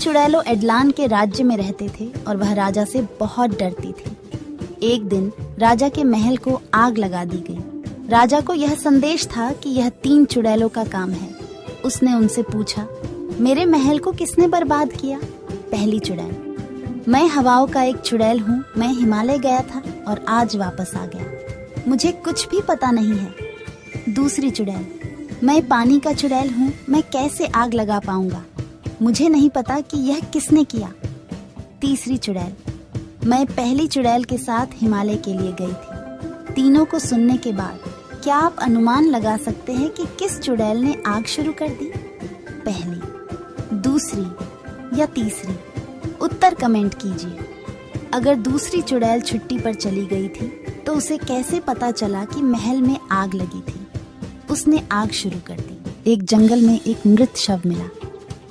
चुड़ैलों एडलान के राज्य में रहते थे और वह राजा से बहुत डरती थी। एक दिन राजा के महल को आग लगा दी गई। राजा को यह संदेश था कि यह 3 चुड़ैलों का काम है। उसने उनसे पूछा, मेरे महल को किसने बर्बाद किया? पहली चुड़ैल, मैं हवाओं का एक चुड़ैल हूँ। मैं हिमालय गया था और आज वापस आ गया। मुझे कुछ भी पता नहीं है। दूसरी चुड़ैल, मैं पानी का चुड़ैल हूँ। मैं कैसे आग लगा पाऊंगा? मुझे नहीं पता कि यह किसने किया। तीसरी चुड़ैल, मैं पहली चुड़ैल के साथ हिमालय के लिए गई थी। तीनों को सुनने के बाद क्या आप अनुमान लगा सकते हैं कि किस चुड़ैल ने आग शुरू कर दी? पहली, दूसरी या तीसरी? उत्तर कमेंट कीजिए। अगर दूसरी चुड़ैल छुट्टी पर चली गई थी तो उसे कैसे पता चला कि महल में आग लगी थी? उसने आग शुरू कर दी। एक जंगल में एक मृत शव मिला।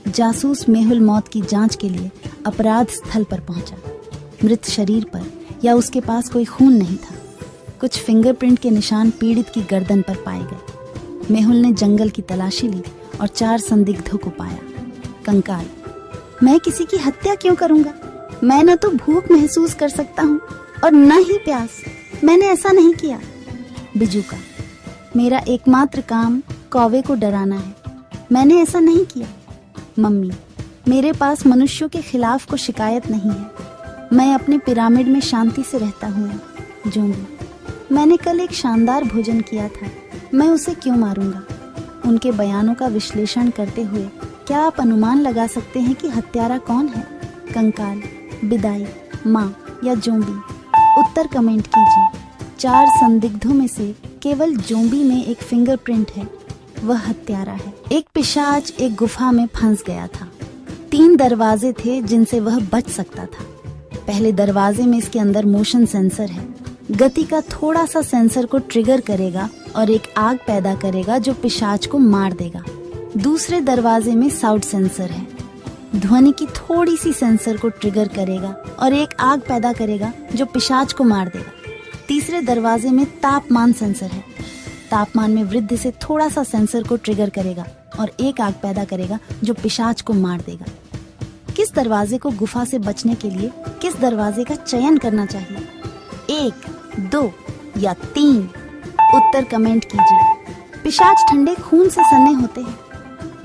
जासूस मेहुल मौत की जांच के लिए अपराध स्थल पर पहुंचा। मृत शरीर पर या उसके पास कोई खून नहीं था। कुछ फिंगरप्रिंट के निशान पीड़ित की गर्दन पर पाए गए। मेहुल ने जंगल की तलाशी ली और 4 संदिग्धों को पाया। कंकाल, मैं किसी की हत्या क्यों करूंगा? मैं न तो भूख महसूस कर सकता हूँ और न ही प्यास। मैंने ऐसा नहीं किया। बिजूका, मेरा एकमात्र काम कौवे को डराना है। मैंने ऐसा नहीं किया। मम्मी, मेरे पास मनुष्यों के खिलाफ को शिकायत नहीं है। मैं अपने पिरामिड में शांति से रहता हूँ। जोंबी, मैंने कल एक शानदार भोजन किया था। मैं उसे क्यों मारूंगा? उनके बयानों का विश्लेषण करते हुए क्या आप अनुमान लगा सकते हैं कि हत्यारा कौन है? कंकाल, बिदाई, माँ या जोंबी? उत्तर कमेंट कीजिए। 4 संदिग्धों में से केवल जोंबी में एक फिंगरप्रिंट है। वह हत्यारा है। एक पिशाच एक गुफा में फंस गया था। 3 दरवाजे थे जिनसे वह बच सकता था। पहले दरवाजे में इसके अंदर मोशन सेंसर है। गति का थोड़ा सा सेंसर को ट्रिगर करेगा और एक आग पैदा करेगा जो पिशाच को मार देगा। दूसरे दरवाजे में साउंड सेंसर है। ध्वनि की थोड़ी सी सेंसर को ट्रिगर करेगा और एक आग पैदा करेगा जो पिशाच को मार देगा। तीसरे दरवाजे में तापमान सेंसर है। तापमान में वृद्धि से थोड़ा सा सेंसर को ट्रिगर करेगा और एक आग पैदा करेगा जो पिशाच को मार देगा। किस दरवाजे को गुफा से बचने के लिए किस दरवाजे का चयन करना चाहिए? 1, 2 या 3? उत्तर कमेंट कीजिए। पिशाच ठंडे खून से सने होते हैं।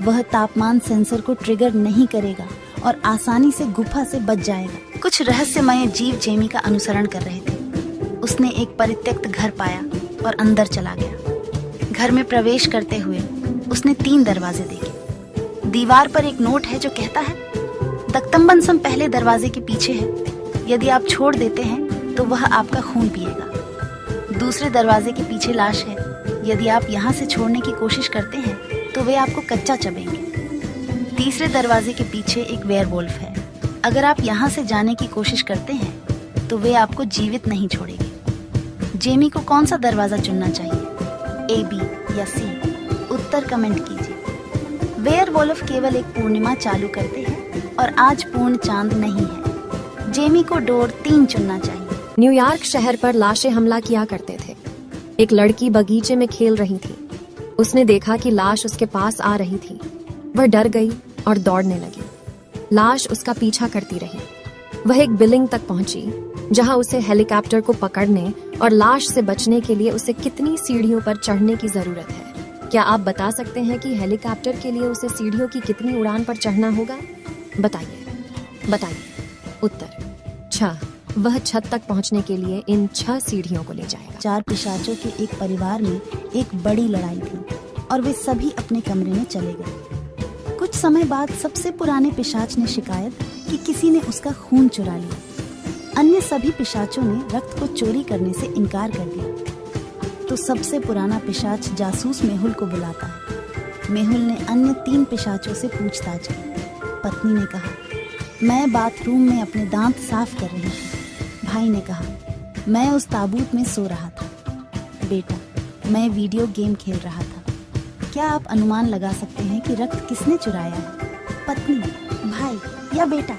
वह तापमान सेंसर को ट्रिगर नहीं करेगा और आसानी से गुफा से बच जाएगा। कुछ रहस्यमय जीव जेमी का अनुसरण कर रहे थे। उसने एक परित्यक्त घर पाया और अंदर चला गया। घर में प्रवेश करते हुए उसने 3 दरवाजे देखे। दीवार पर एक नोट है जो कहता है, दक्तम्बनसम पहले दरवाजे के पीछे है। यदि आप छोड़ देते हैं तो वह आपका खून पिएगा। दूसरे दरवाजे के पीछे लाश है। यदि आप यहाँ से छोड़ने की कोशिश करते हैं तो वे आपको कच्चा चबेंगे। तीसरे दरवाजे के पीछे एक वेयरवुल्फ है। अगर आप यहाँ से जाने की कोशिश करते हैं तो वे आपको जीवित नहीं छोड़ेंगे। जेमी को कौन सा दरवाजा चुनना चाहिए? A, B या C? उत्तर कमेंट कीजिए। वेयरवुल्फ केवल एक पूर्णिमा चालू करते हैं और आज पूर्ण चांद नहीं है। जेमी को डोर 3 चुनना चाहिए। न्यूयॉर्क शहर पर लाशें हमला किया करते थे। एक लड़की बगीचे में खेल रही थी। उसने देखा कि लाश उसके पास आ रही थी। वह डर गई और दौड़ने लगी। लाश उसका पीछा करती रही। वह एक बिल्डिंग तक पहुंची जहां उसे हेलीकॉप्टर को पकड़ने और लाश से बचने के लिए उसे कितनी सीढ़ियों पर चढ़ने की जरूरत है? क्या आप बता सकते हैं कि हेलीकॉप्टर के लिए उसे सीढ़ियों की कितनी उड़ान पर चढ़ना होगा? बताइए। उत्तर 6। वह छत तक पहुंचने के लिए इन 6 सीढ़ियों को ले जाएगा। 4 पिशाचों के एक परिवार में एक बड़ी लड़ाई थी और वे सभी अपने कमरे में चले गए। कुछ समय बाद सबसे पुराने पिशाच ने शिकायत कि किसी ने उसका खून चुरा लिया। अन्य सभी पिशाचों ने रक्त को चोरी करने से इनकार कर दिया। तो सबसे पुराना पिशाच जासूस मेहुल को बुलाता है। मेहुल ने अन्य 3 पिशाचों से पूछताछ की। पत्नी ने कहा, मैं बाथरूम में अपने दांत साफ कर रही थी। भाई ने कहा, मैं उस ताबूत में सो रहा था। बेटा, मैं वीडियो गेम खेल रहा था। क्या आप अनुमान लगा सकते हैं कि रक्त किसने चुराया है? पत्नी, भाई या बेटा?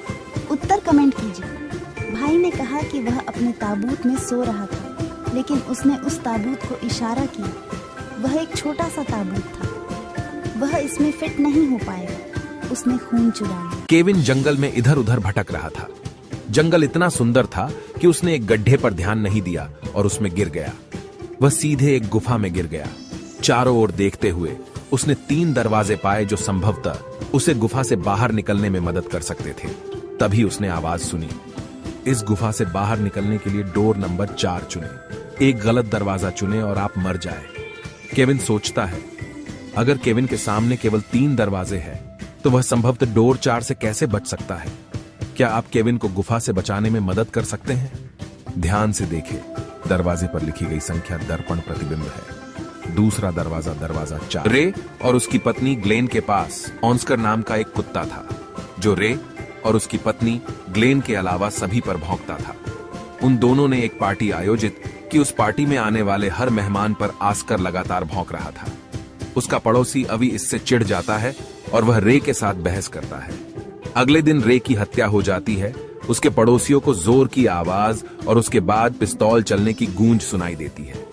उत्तर कमेंट कीजिए। भाई ने कहा कि वह अपने ताबूत में सो रहा था, लेकिन उसने उस ताबूत को इशारा किया। वह एक छोटा सा ताबूत था। वह इसमें फिट नहीं हो पाएगा। उसने खून चुरा लिया। केविन जंगल में इधर उधर भटक रहा था। जंगल इतना सुंदर था कि उसने एक गड्ढे पर ध्यान नहीं दिया और उसमें गिर गया। वह सीधे एक गुफा में गिर गया। चारों ओर देखते हुए उसने 3 दरवाजे पाए जो संभवतः उसे गुफा से बाहर निकलने में मदद कर सकते थे। तभी उसने आवाज सुनी, इस गुफा से बाहर निकलने के लिए डोर नंबर 4 चुने। एक गलत दरवाजा चुने और आप मर जाए। केविन सोचता है, अगर केविन के सामने केवल 3 दरवाजे हैं तो वह संभवतः डोर 4 से कैसे बच सकता है। क्या आप केविन को गुफा से बचाने में मदद कर सकते हैं? ध्यान से देखें, दरवाजे पर लिखी गई संख्या दर्पण प्रतिबिंब है। दूसरा दरवाजा, दरवाजा 4। रे और उसकी पत्नी ग्लेन के पास ऑस्कर नाम का एक कुत्ता था, जो रे और उसकी पत्नी ग्लेन के अलावा सभी पर भौंकता था। उन दोनों ने एक पार्टी आयोजित की। उस पार्टी में आने वाले हर मेहमान पर ऑस्कर लगातार भौंक रहा था। उसका पड़ोसी अभी इससे चिढ़ जाता है और वह रे के साथ बहस करता है। अगले दिन रे की हत्या हो जाती है। उसके पड़ोसियों को जोर की आवाज और उसके बाद पिस्तौल चलने की गूंज सुनाई देती है।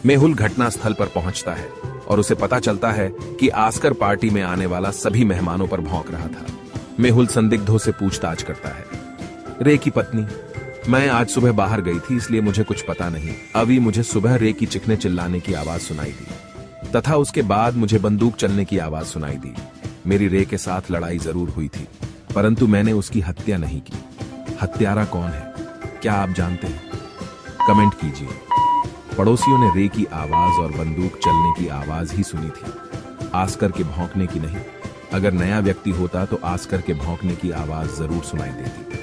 मेहुल घटनास्थल पर पहुंचता है और उसे पता चलता है कि ऑस्कर पार्टी में आने वाला सभी मेहमानों पर भौंक रहा था। मेहुल संदिग्धों से पूछताछ करता है। रे की पत्नी, मैं आज सुबह बाहर गई थी इसलिए मुझे कुछ पता नहीं। अभी मुझे सुबह रे की चीखने चिल्लाने की आवाज सुनाई दी तथा उसके बाद मुझे बंदूक चलने की आवाज सुनाई दी। मेरी रे के साथ लड़ाई जरूर हुई थी, परंतु मैंने उसकी हत्या नहीं की। हत्यारा कौन है, क्या आप जानते हैं? कमेंट कीजिए। पड़ोसियों ने रे की आवाज और बंदूक चलने की आवाज ही सुनी थी, ऑस्कर के भौंकने की नहीं। अगर नया व्यक्ति होता तो ऑस्कर के भौंकने की आवाज जरूर सुनाई देती।